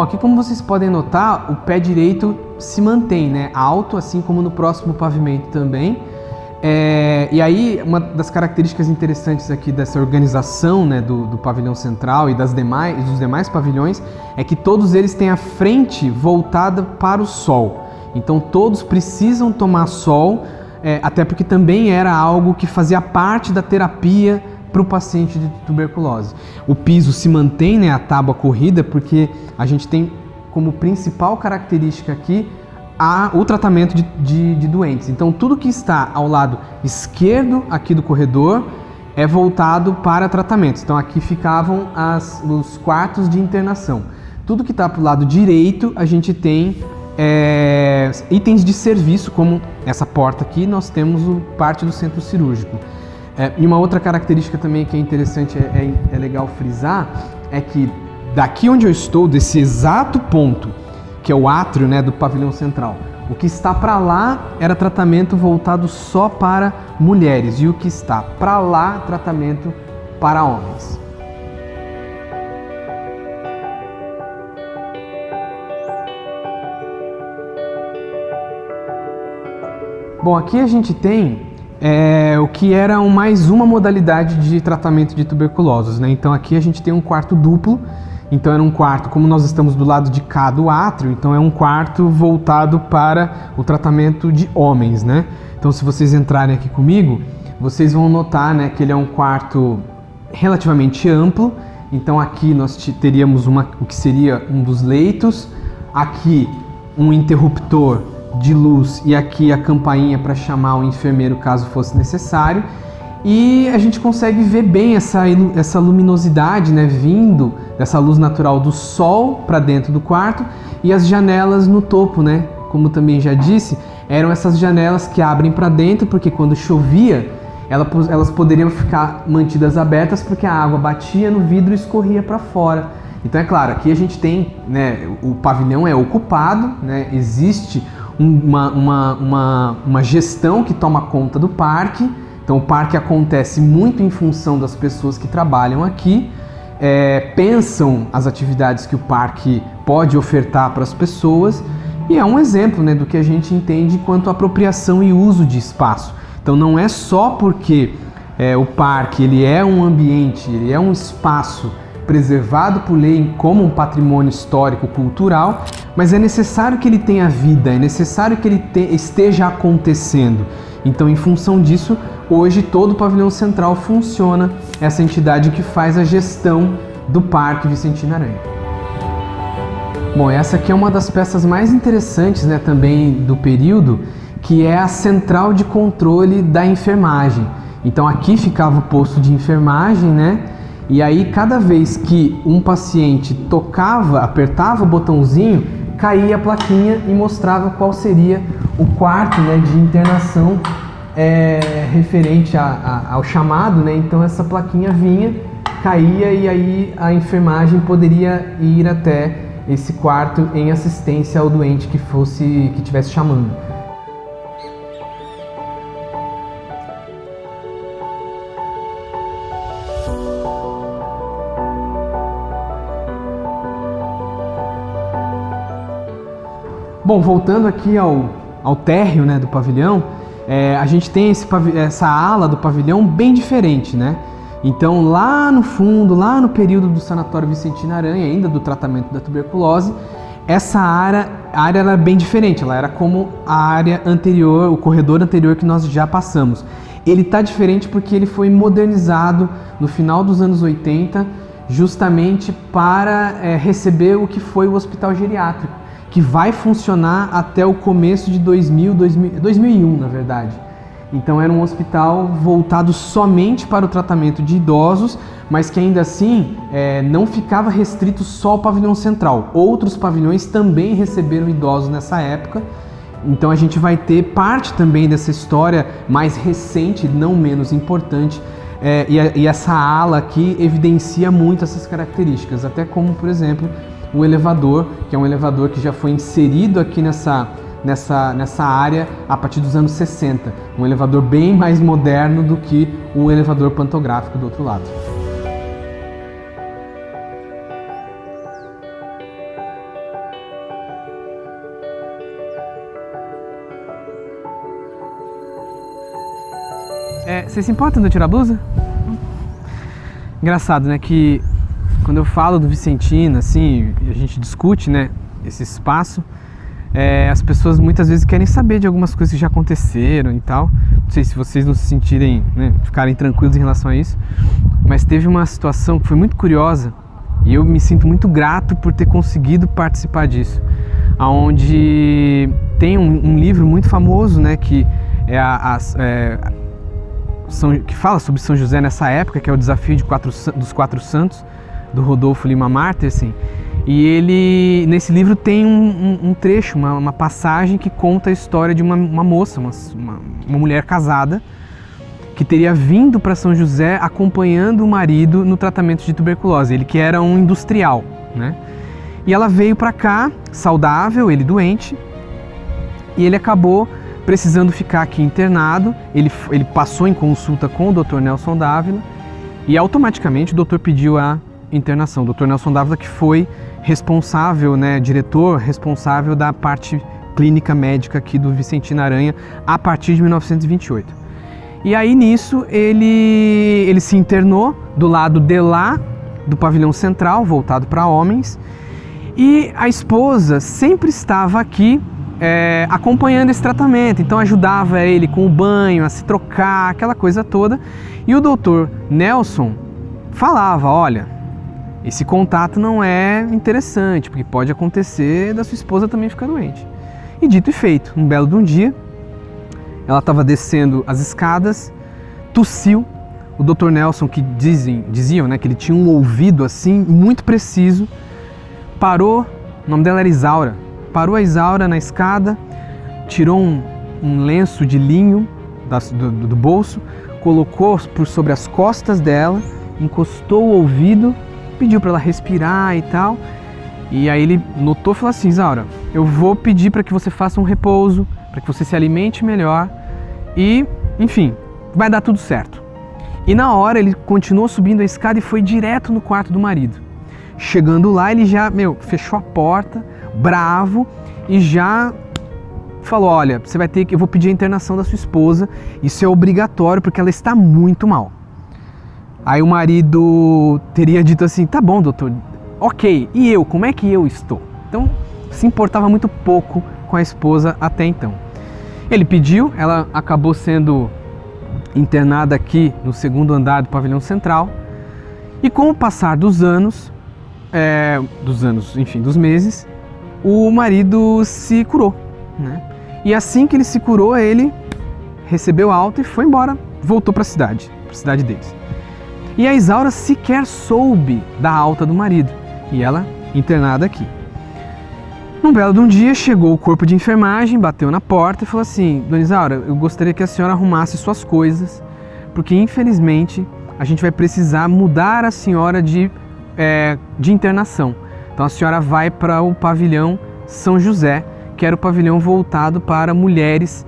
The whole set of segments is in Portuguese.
aqui como vocês podem notar, o pé direito se mantém, né, alto, assim como no próximo pavimento também. E aí, uma das características interessantes aqui dessa organização, né, do pavilhão central e dos demais pavilhões é que todos eles têm a frente voltada para o sol. Então todos precisam tomar sol, até porque também era algo que fazia parte da terapia para o paciente de tuberculose. O piso se mantém, né, a tábua corrida, porque a gente tem como principal característica aqui o tratamento de doentes. Então tudo que está ao lado esquerdo aqui do corredor é voltado para tratamento. Então aqui ficavam os quartos de internação. Tudo que está para o lado direito a gente tem itens de serviço, como essa porta aqui, nós temos parte do centro cirúrgico. E uma outra característica também que é interessante, é legal frisar, é que daqui onde eu estou, desse exato ponto, que é o átrio, né, do pavilhão central, o que está para lá era tratamento voltado só para mulheres e o que está para lá, tratamento para homens. Bom, aqui a gente tem o que era mais uma modalidade de tratamento de tuberculose, né? Então aqui a gente tem um quarto duplo, então era um quarto, como nós estamos do lado de cá do átrio, então é um quarto voltado para o tratamento de homens, né? Então se vocês entrarem aqui comigo, vocês vão notar, né, que ele é um quarto relativamente amplo. Então aqui nós teríamos o que seria um dos leitos, aqui um interruptor de luz e aqui a campainha para chamar o enfermeiro caso fosse necessário. E a gente consegue ver bem essa luminosidade, né, vindo dessa luz natural do sol para dentro do quarto, e as janelas no topo, né, como também já disse, eram essas janelas que abrem para dentro, porque quando chovia elas poderiam ficar mantidas abertas porque a água batia no vidro e escorria para fora. Então é claro, aqui a gente tem, né, o pavilhão é ocupado, né, existe uma gestão que toma conta do parque. Então o parque acontece muito em função das pessoas que trabalham aqui, pensam as atividades que o parque pode ofertar para as pessoas, e é um exemplo, né, do que a gente entende quanto apropriação e uso de espaço. Então não é só porque o parque ele é um ambiente, ele é um espaço preservado por lei como um patrimônio histórico cultural, mas é necessário que ele tenha vida, é necessário que ele esteja acontecendo. Então, em função disso, hoje todo o pavilhão central funciona essa entidade que faz a gestão do Parque Vicentina Aranha. Bom, essa aqui é uma das peças mais interessantes, né, também do período, que é a central de controle da enfermagem. Então aqui ficava o posto de enfermagem, né? E aí cada vez que um paciente apertava o botãozinho, caía a plaquinha e mostrava qual seria o quarto, né, de internação referente ao chamado, né? Então essa plaquinha vinha, caía e aí a enfermagem poderia ir até esse quarto em assistência ao doente que estivesse chamando. Bom, voltando aqui ao térreo, né, do pavilhão, a gente tem essa ala do pavilhão bem diferente, né? Então lá no fundo, lá no período do Sanatório Vicentina Aranha, ainda do tratamento da tuberculose, essa área era bem diferente, ela era como a área anterior, o corredor anterior que nós já passamos. Ele está diferente porque ele foi modernizado no final dos anos 80, justamente para receber o que foi o hospital geriátrico, que vai funcionar até o começo de 2001, na verdade. Então era um hospital voltado somente para o tratamento de idosos, mas que ainda assim não ficava restrito só ao pavilhão central. Outros pavilhões também receberam idosos nessa época. Então a gente vai ter parte também dessa história mais recente, não menos importante, e essa ala aqui evidencia muito essas características, até como, por exemplo, o elevador, que é um elevador que já foi inserido aqui nessa área a partir dos anos 60. Um elevador bem mais moderno do que o elevador pantográfico do outro lado. Você se importa de eu tirar a blusa? Engraçado, né, que quando eu falo do Vicentino, assim, a gente discute, né, esse espaço, as pessoas muitas vezes querem saber de algumas coisas que já aconteceram e tal. Não sei se vocês não se sentirem, né, ficarem tranquilos em relação a isso, mas teve uma situação que foi muito curiosa e eu me sinto muito grato por ter conseguido participar disso, onde tem um livro muito famoso, né, que que fala sobre São José nessa época, que é o Desafio dos Quatro Santos, do Rodolfo Lima Martersen. E ele, nesse livro, tem um trecho, uma passagem que conta a história de uma moça, uma mulher casada, que teria vindo para São José acompanhando o marido no tratamento de tuberculose, ele que era um industrial, né? E ela veio para cá, saudável, ele doente, e ele acabou precisando ficar aqui internado. Ele passou em consulta com o Dr. Nelson Dávila e automaticamente o doutor pediu a internação. O Dr. Nelson Dávila, que foi responsável, né, diretor responsável da parte clínica médica aqui do Vicentino Aranha a partir de 1928. E aí nisso ele se internou do lado de lá do pavilhão central, voltado para homens, e a esposa sempre estava aqui acompanhando esse tratamento, então ajudava ele com o banho, a se trocar, aquela coisa toda. E o doutor Nelson falava, olha, esse contato não é interessante, porque pode acontecer da sua esposa também ficar doente. E dito e feito, um belo de um dia, ela estava descendo as escadas, tossiu. O doutor Nelson, que diziam, né, que ele tinha um ouvido assim, muito preciso, parou, o nome dela era Isaura, parou a Isaura na escada, tirou um lenço de linho do bolso, colocou por sobre as costas dela, encostou o ouvido, pediu para ela respirar e tal. E aí ele notou e falou assim, Isaura, eu vou pedir para que você faça um repouso, para que você se alimente melhor e, enfim, vai dar tudo certo. E na hora ele continuou subindo a escada e foi direto no quarto do marido. Chegando lá, ele já, fechou a porta, bravo, e já falou, olha, você vai ter que, eu vou pedir a internação da sua esposa, isso é obrigatório porque ela está muito mal. Aí o marido teria dito assim, tá bom, doutor, ok, e eu, como é que eu estou? Então, se importava muito pouco com a esposa até então. Ele pediu, ela acabou sendo internada aqui no segundo andar do pavilhão central, e com o passar dos meses, o marido se curou, né? E assim que ele se curou, ele recebeu alta e foi embora, voltou para a cidade deles. E a Isaura sequer soube da alta do marido, e ela internada aqui. Num belo de um dia, chegou o corpo de enfermagem, bateu na porta e falou assim, Dona Isaura, eu gostaria que a senhora arrumasse suas coisas, porque infelizmente a gente vai precisar mudar a senhora de internação. Então a senhora vai para o pavilhão São José, que era o pavilhão voltado para mulheres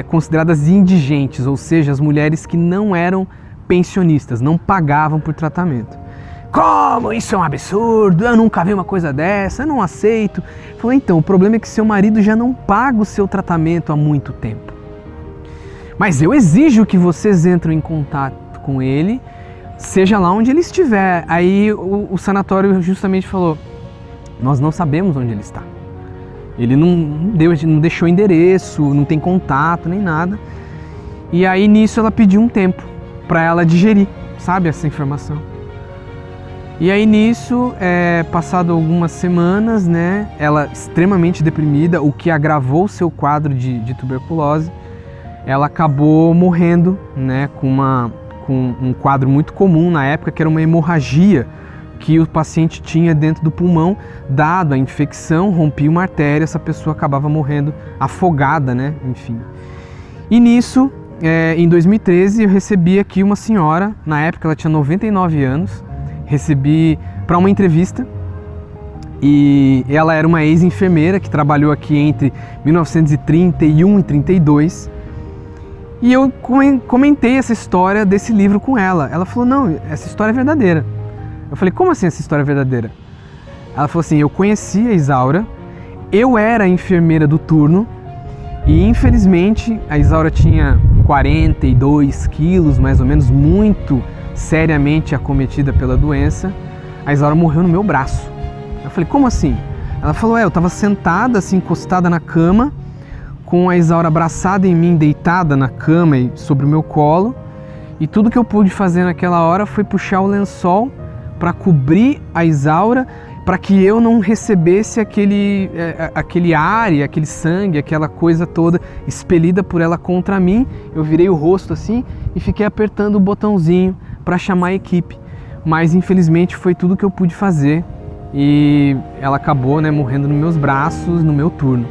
consideradas indigentes, ou seja, as mulheres que não eram pensionistas, não pagavam por tratamento. Como? Isso é um absurdo, eu nunca vi uma coisa dessa, eu não aceito. Falei, então, o problema é que seu marido já não paga o seu tratamento há muito tempo. Mas eu exijo que vocês entrem em contato com ele, seja lá onde ele estiver. Aí o sanatório justamente falou, nós não sabemos onde ele está. Ele não deixou endereço, não tem contato, nem nada. E aí nisso ela pediu um tempo para ela digerir, sabe, essa informação. E aí nisso, passado algumas semanas, né, ela extremamente deprimida, o que agravou o seu quadro de tuberculose, ela acabou morrendo, né, com um quadro muito comum na época, que era uma hemorragia que o paciente tinha dentro do pulmão, dado a infecção, rompia uma artéria, essa pessoa acabava morrendo afogada, né, enfim. E nisso, em 2013, eu recebi aqui uma senhora, na época ela tinha 99 anos, recebi para uma entrevista, e ela era uma ex-enfermeira que trabalhou aqui entre 1931 e 32, e eu comentei essa história desse livro com ela. Ela falou, não, essa história é verdadeira. Eu falei, como assim essa história é verdadeira? Ela falou assim, eu conheci a Isaura, eu era a enfermeira do turno, e infelizmente a Isaura tinha 42 quilos, mais ou menos, muito seriamente acometida pela doença. A Isaura morreu no meu braço. Eu falei, como assim? Ela falou, eu estava sentada, assim, encostada na cama, com a Isaura abraçada em mim, deitada na cama e sobre o meu colo, e tudo que eu pude fazer naquela hora foi puxar o lençol para cobrir a Isaura, para que eu não recebesse aquele ar e aquele sangue, aquela coisa toda expelida por ela contra mim. Eu virei o rosto assim e fiquei apertando o botãozinho para chamar a equipe. Mas infelizmente foi tudo que eu pude fazer e ela acabou, né, morrendo nos meus braços no meu turno.